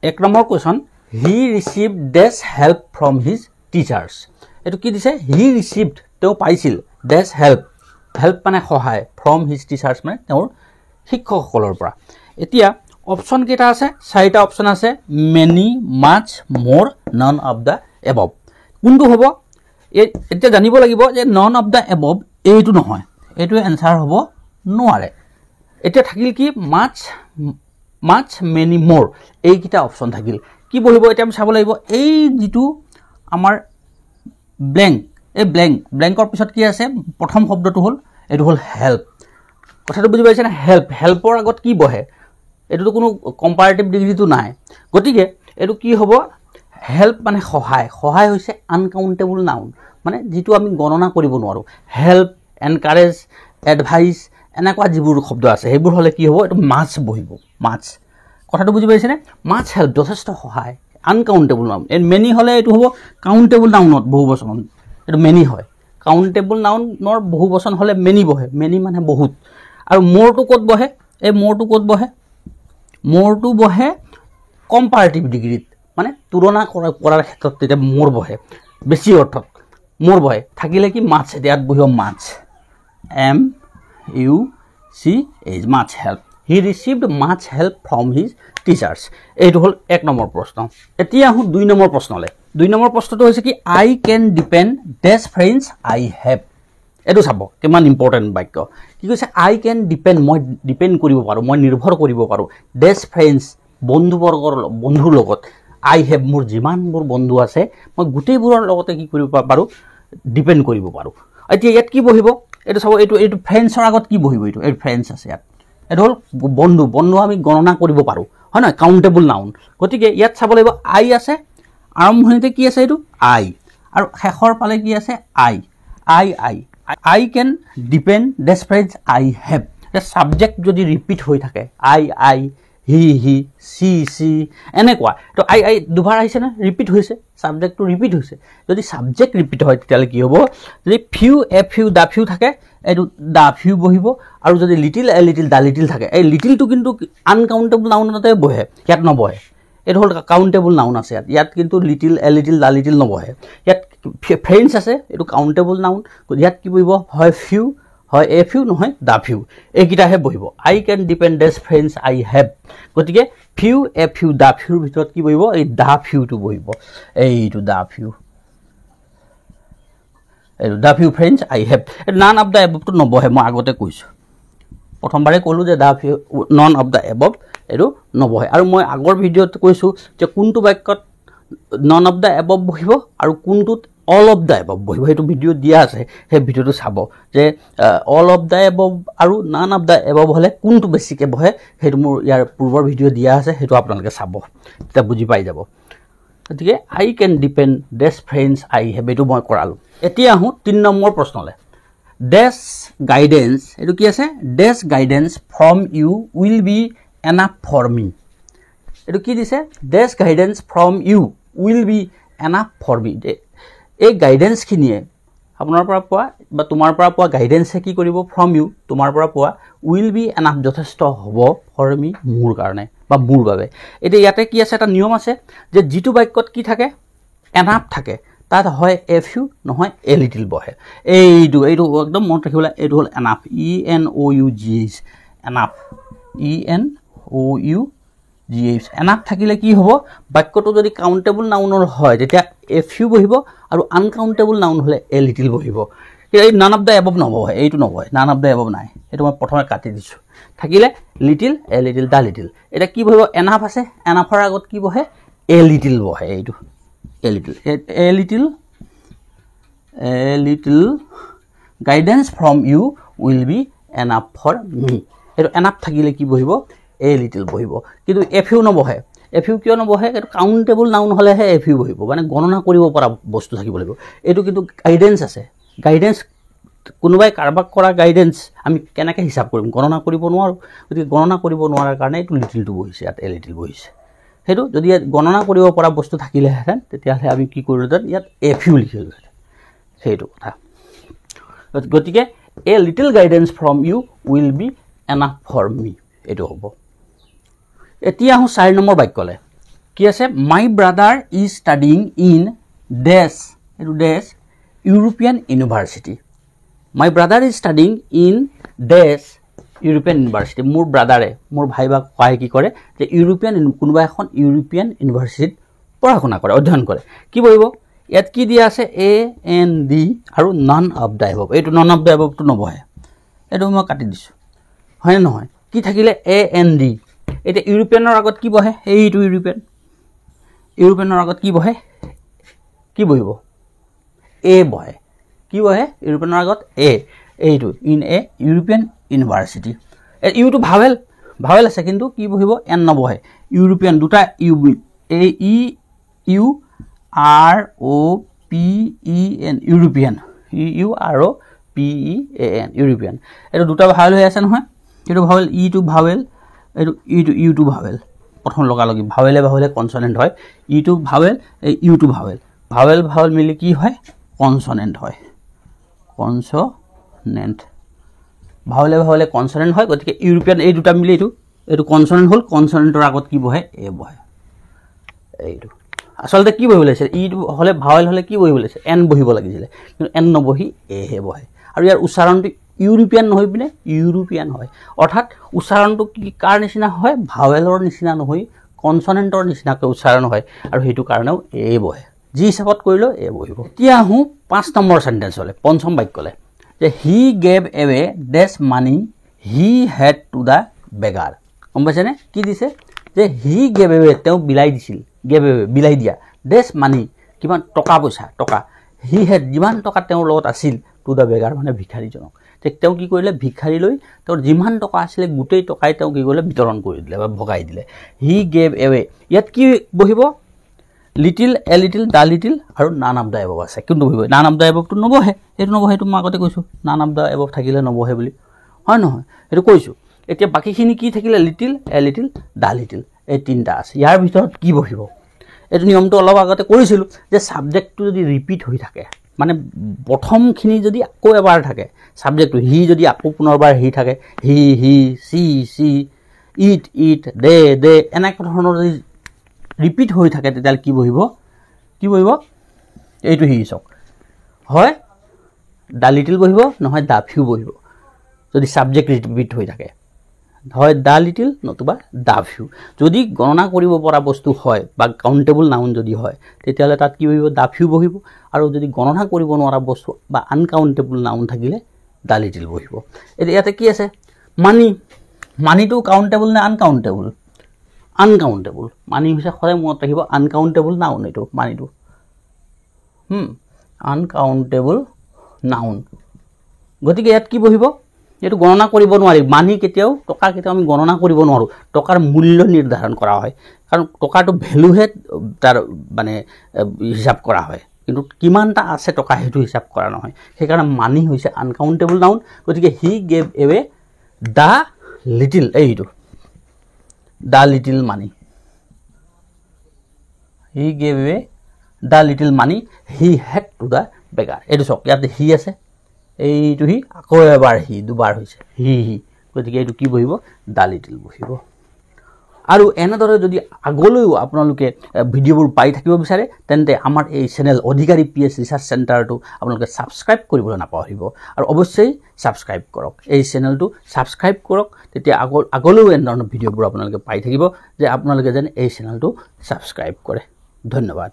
এক number question he received dash help from his teachers এইটো কি দিছে হি ৰিচিভড তেওঁ পাইছিল ডেছ হেল্প হেল্প মানে সহায় ফ্ৰম হিজ টিচাৰ্ছ মানে তেওঁৰ শিক্ষকসকলৰ পৰা এতিয়া অপশ্যন কেইটা আছে চাৰিটা অপশ্যন আছে মেনি মাছ মোৰ নন অফ দ্য এবভ কোনটো হ'ব এতিয়া জানিব লাগিব যে নন অফ দ্য এবভ এইটো নহয় এইটো এনসাৰ হ'ব নোৱাৰে এতিয়া থাকিল কি মাছ মাছ মেনি মোৰ এইকেইটা অপশ্যন থাকিল কি বহিব এতিয়া আমি চাব লাগিব এই যিটো আমাৰ ব্লেংক এই ব্লেংকৰ পিছত কি আছে প্ৰথম শব্দটো হ'ল এইটো হ'ল হেল্প কথাটো বুজি পাইছে না হেল্পৰ আগত কি বহে এইটোতো কোনো কম্পাৰেটিভ ডিগ্ৰীটো নাই গতিকে এইটো কি হ'ব হেল্প মানে সহায় হৈছে আনকাউণ্টেবল নাউন মানে যিটো আমি গণনা কৰিব নোৱাৰোঁ হেল্প এনকাৰেজ এডভাইচ এনেকুৱা যিবোৰ শব্দ আছে সেইবোৰ হ'লে কি হ'ব এইটো মাছ বহিব মাছ কথাটো বুজি পাইছেনে মাছ হেল্প যথেষ্ট সহায় আনকাউণ্টেবল নাউন মেনি হ'লে এইটো হ'ব কাউণ্টেবল নাউনত বহু বচন এইটো মেনি হয় কাউণ্টেবল নাউনৰ বহু বচন হ'লে মেনি বহে মেনি মানে বহুত আৰু মোৰটো ক'ত বহে এই মোৰটো ক'ত বহে মোৰটো বহে কম্পাৰেটিভ ডিগ্ৰীত মানে তুলনা কৰাৰ ক্ষেত্ৰত তেতিয়া মোৰ বহে বেছি অৰ্থত মোৰ বহে থাকিলে কি মাছ ইয়াত বহিব much MUCH much help he received much help from his teachers এইটো হ'ল এক নম্বৰ প্ৰশ্ন এতিয়া আহোঁ 2 নম্বৰ প্ৰশ্নলৈ 2 নম্বৰ প্ৰশ্নটো হৈছে কি I can depend dash friends I have এইটো চাব কিমান ইম্পৰ্টেণ্ট বাক্য কি কৈছে আই কেন ডিপেণ্ড মই ডিপেণ্ড কৰিব পাৰোঁ মই নিৰ্ভৰ কৰিব পাৰোঁ ডেছ ফ্ৰেণ্ডছ বন্ধুৰ লগত আই হেভ মোৰ যিমানবোৰ বন্ধু আছে মই গোটেইবোৰৰ লগতে কি কৰিব পাৰোঁ ডিপেণ্ড কৰিব পাৰোঁ এতিয়া ইয়াত কি বহিব এইটো চাব এইটো ফ্ৰেণ্ডছৰ আগত কি বহিব এইটো ফ্ৰেণ্ডছ আছে ইয়াত এইটো হ'ল বন্ধু আমি গণনা কৰিব পাৰোঁ হয় নহয় কাউণ্টেবল নাউন গতিকে ইয়াত চাব লাগিব আই আছে আৰম্ভণিতে কি আছে এইটো আই আৰু শেষৰ পালে কি আছে I can depend dash friends I have subject যদি ৰিপিট হৈ থাকে আই হি চি এনেকুৱা তো আই দুবাৰ আহিছে না ৰিপিট হৈছে ছাবজেক্টটো ৰিপিট হৈছে যদি ছাবজেক্ট ৰিপিট হয় তেতিয়াহ'লে কি হ'ব যদি ফিউ দা ফিউ থাকে এইটো দা ফিউ বহিব আৰু যদি লিটিল দা লিটিল থাকে এই লিটিলটো কিন্তু আনকাউণ্টেবল নাউনতে বহে ইয়াত নবহে এইটো হ'ল কাউণ্টেবল নাউন আছে ইয়াত কিন্তু লিটিল দা লিটিল নবহে ইয়াত ফ্ৰেণ্ডছ আছে এইটো কাউণ্টেবল নাউন ইয়াত কি বহিব হয় ফিউ হয় ফিউ নহয় দা ফিউ এইকেইটাহে বহিব I can depend dash friends I have গতিকে ফিউ দা ফিউৰ ভিতৰত কি বহিব এই দা ফিউটো বহিব এইটো the few friends I have none of the এবভটো নবহে মই আগতে কৈছোঁ প্ৰথমবাৰে ক'লোঁ যে the few none of the above এইটো নবহে আৰু মই আগৰ ভিডিঅ'ত কৈছোঁ যে কোনটো বাক্যত নন অফ দ্য এবভ বহিব আৰু কোনটোত অল অফ দ্য এবভ বহিব সেইটো ভিডিঅ' দিয়া আছে সেই ভিডিঅ'টো চাব যে অল অফ দ্য এবভ আৰু নান অফ দ্য এবভ হ'লে কোনটো বেছিকৈ বহে সেইটো মোৰ ইয়াৰ পূৰ্বৰ ভিডিঅ' দিয়া আছে সেইটো আপোনালোকে চাব তেতিয়া বুজি পাই যাব গতিকে I can depend dash friends I have এইটো মই কৰালোঁ এতিয়া আহোঁ 3 নম্বৰ প্ৰশ্নলৈ ডেছ গাইডেন্স এইটো কি আছে these guidance from you will be enough for me এইটো কি দিছে these guidance from you will be enough for me এই গাইডেন্সখিনিয়ে আপোনাৰ পৰা পোৱা বা তোমাৰ পৰা পোৱা গাইডেন্সে কি কৰিব ফ্ৰম ইউ তোমাৰ পৰা পোৱা উইল বি এনাফ যথেষ্ট হ'ব ফৰ মি মোৰ কাৰণে বা মোৰ বাবে এতিয়া ইয়াতে কি আছে এটা নিয়ম আছে যে যিটো বাক্যত কি থাকে এনাফ থাকে তাত হয় ফিউ নহয় লিটিল বহে এইটো একদম মনত ৰাখিবলৈ এইটো হ'ল enough ENOUGH enough ENOUGH enough থাকিলে কি হ'ব বাক্যটো যদি কাউণ্টেবল নাউনৰ হয় তেতিয়া ফিউ বহিব আৰু আনকাউণ্টেবল নাউন হ'লে লিটিল বহিব এই নান অফ দ্য এবভ নবহে এইটো নবহে নান অফ দ্য এবভ নাই এইটো মই প্ৰথমে কাটি দিছোঁ থাকিলে লিটিল দা লিটিল এতিয়া কি বহিব এনাফ আছে এনাফৰ আগত কি বহে লিটিল বহে এইটো little guidance from you will be enough for me এইটো এনাফ থাকিলে কি বহিব লিটিল বহিব কিন্তু ফিউ নবহে ফিউ কিয় নবহে এইটো কাউণ্টেবল নাউন হ'লেহে ফিউ বহিব মানে গণনা কৰিব পৰা বস্তু থাকিব লাগিব এইটো কিন্তু গাইডেন্স আছে গাইডেন্স কোনোবাই কাৰোবাক কৰা গাইডেন্স আমি কেনেকৈ হিচাপ কৰিম গণনা কৰিব নোৱাৰোঁ গতিকে গণনা কৰিব নোৱাৰাৰ কাৰণে এইটো লিটিলটো বহিছে ইয়াত লিটিল বহিছে সেইটো যদি ইয়াত গণনা কৰিব পৰা বস্তু থাকিলেহেঁতেন তেতিয়াহ'লে আমি কি কৰিলোহেঁতেন ইয়াত ফিউ লিখিলোহেঁতেন সেইটো কথা গতিকে little guidance from you will be enough for me এইটো হ'ব এতিয়া আহোঁ 4 নম্বৰ বাক্যলৈ কি আছে my brother is studying in this এইটো this European university my brother is studying in this European university মোৰ ব্ৰাদাৰে মোৰ ভাই বা ককাই কি কৰে যে ইউৰোপিয়ান কোনোবা এখন ইউৰোপিয়ান ইউনিভাৰ্চিটিত পঢ়া শুনা কৰে অধ্যয়ন কৰে কি বহিব ইয়াত কি দিয়া আছে এ এন ডি আৰু নন অফ দ্য এবভ এইটো নন অফ দ্য এবভটো নবহে এইটো মই কাটি দিছোঁ হয় নহয় কি থাকিলে এ এন ডি এতিয়া ইউৰোপিয়ানৰ আগত কি বহে এইটো ইউৰোপিয়ানৰ আগত কি বহে কি বহিব এ বহে কি বহে ইউৰোপিয়ানৰ আগত এইটো ইন এ ইউৰোপিয়ান ইউনিভাৰ্চিটি ইউটো ভাৱেল আছে কিন্তু কি বহিব এন নবহে ইউৰোপিয়ান দুটা U A E U R O' P E N European U R O' P E A N European এইটো দুটা ভাৱেল হৈ আছে নহয় এইটো ভাৱেল ইটো ভাৱেল এইটো ইউটো ভাৱেল প্ৰথম লগালগি ভাৱেলে কনচনেণ্ট হয় ইটো ভাৱেল ইউটো ভাৱেল মিলি কি হয় কনচনেণ্ট হয় কনচনেণ্ট ভাৱেলে কনচনেণ্ট হয় গতিকে ইউৰোপিয়ান এই দুটা মিলি এইটো কনচনেণ্ট হ'ল কনচনেণ্টৰ আগত কি বহে এ বহে এইটো আচলতে কি বহিব লাগিছিলে ইটো হ'লে ভাৱেল হ'লে কি বহিব লাগিছিলে এন বহিব লাগিছিলে কিন্তু এন নবহি এহে বহে আৰু ইয়াৰ উচ্চাৰণটো ইউৰোপিয়ান নহয় পিনে ইউৰোপিয়ান হয় অৰ্থাৎ উচ্চাৰণটো কি কাৰ নিচিনা হয় ভাৱেলৰ নিচিনা নহয় কনচনেণ্টৰ নিচিনাকৈ উচ্চাৰণ হয় আৰু সেইটো কাৰণেও এ বহে যি হিচাপত কৰিলেও এ বহিব এতিয়া আহোঁ 5 নম্বৰ চেণ্টেন্সলৈ পঞ্চম বাক্যলৈ যে he gave away dash money he had to the beggar গম পাইছেনে কি দিছে যে হি গেভ এৱে তেওঁ বিলাই দিছিল বিলাই দিয়া ডেছ মানি কিমান টকা পইচা টকা হি হেড যিমান টকা তেওঁৰ লগত আছিল টু দ্য বেগাৰ মানে ভিক্ষাৰীজনক তেওঁ কি কৰিলে ভিক্ষাৰীলৈ তেওঁৰ যিমান টকা আছিলে গোটেই টকাই তেওঁ কি কৰিলে বিতৰণ কৰি দিলে বা ভগাই দিলে হি গেভ এৱে ইয়াত কি বহিব little a little the little আৰু নান অফ দ্য এবভ আছে কিন্তু বহিব নান অফ দ্য এবভটো নবহে এইটো নবহে এইটো মই আগতে কৈছোঁ নান অফ দ্য এবভ থাকিলে নবহে বুলি হয় নহয় এইটো কৈছোঁ এতিয়া বাকীখিনি কি থাকিলে little a little the little এই তিনিটা আছে ইয়াৰ ভিতৰত কি বহিব এইটো নিয়মটো অলপ আগতে কৰিছিলোঁ যে ছাবজেক্টটো যদি ৰিপিট হৈ থাকে মানে প্ৰথমখিনি যদি আকৌ এবাৰ থাকে ছাবজেক্টটো হি যদি আকৌ পুনৰবাৰ হি থাকে হি চি ইট দে এনেকুৱা ধৰণৰ যদি ৰিপিট হৈ থাকে তেতিয়াহ'লে কি বহিব এইটো হি চাওক হয় দা লিটিল বহিব নহয় দা ফিউ বহিব যদি ছাবজেক্ট ৰিপিট হৈ থাকে হয় দা লিটিল নতুবা দা ফিউ যদি গণনা কৰিব পৰা বস্তু হয় বা কাউণ্টেবল নাউন যদি হয় তেতিয়াহ'লে তাত কি বহিব দা ফিউ বহিব আৰু যদি গণনা কৰিব নোৱাৰা বস্তু বা আনকাউণ্টেবল নাউন থাকিলে দা লিটিল বহিব এতিয়া ইয়াতে কি আছে মানিটো কাউণ্টেবল নে আনকাউণ্টেবল মানি হৈছে সদায় মনত ৰাখিব আনকাউণ্টেবল নাউন এইটো মানিটো আনকাউণ্টেবল নাউন গতিকে ইয়াত কি বহিব এইটো গণনা কৰিব নোৱাৰি মানি টকা কেতিয়াও আমি গণনা কৰিব নোৱাৰোঁ টকাৰ মূল্য নিৰ্ধাৰণ কৰা হয় কাৰণ টকাটো ভেলুহে তাৰ মানে হিচাপ কৰা হয় কিন্তু কিমানটা আছে টকা সেইটো হিচাপ কৰা নহয় সেইকাৰণে মানি হৈছে আনকাউণ্টেবল নাউন গতিকে he gave away the little এইটো the little money he gave away the little money he had to the beggar এইটো চাওক ইয়াতে হি আছে এইটো হি আকৌ এবাৰ হি দুবাৰ হৈছে হি গতিকে এইটো কি বহিব দা লিটিল বহিব আৰু এনেদৰে যদি আগলৈও আপোনালোকে ভিডিঅ'বোৰ পাই থাকিব বিচাৰে তেন্তে আমাৰ এই চেনেল অধিকাৰী PS ৰিচাৰ্চ চেণ্টাৰটো আপোনালোকে ছাবস্ক্ৰাইব কৰিবলৈ নাপাহৰিব আৰু অৱশ্যেই ছাবস্ক্ৰাইব কৰক এই চেনেলটো ছাবস্ক্ৰাইব কৰক তেতিয়া আগলৈও এনেধৰণৰ ভিডিঅ'বোৰ আপোনালোকে পাই থাকিব যে আপোনালোকে যেন এই চেনেলটো ছাবস্ক্ৰাইব কৰে ধন্যবাদ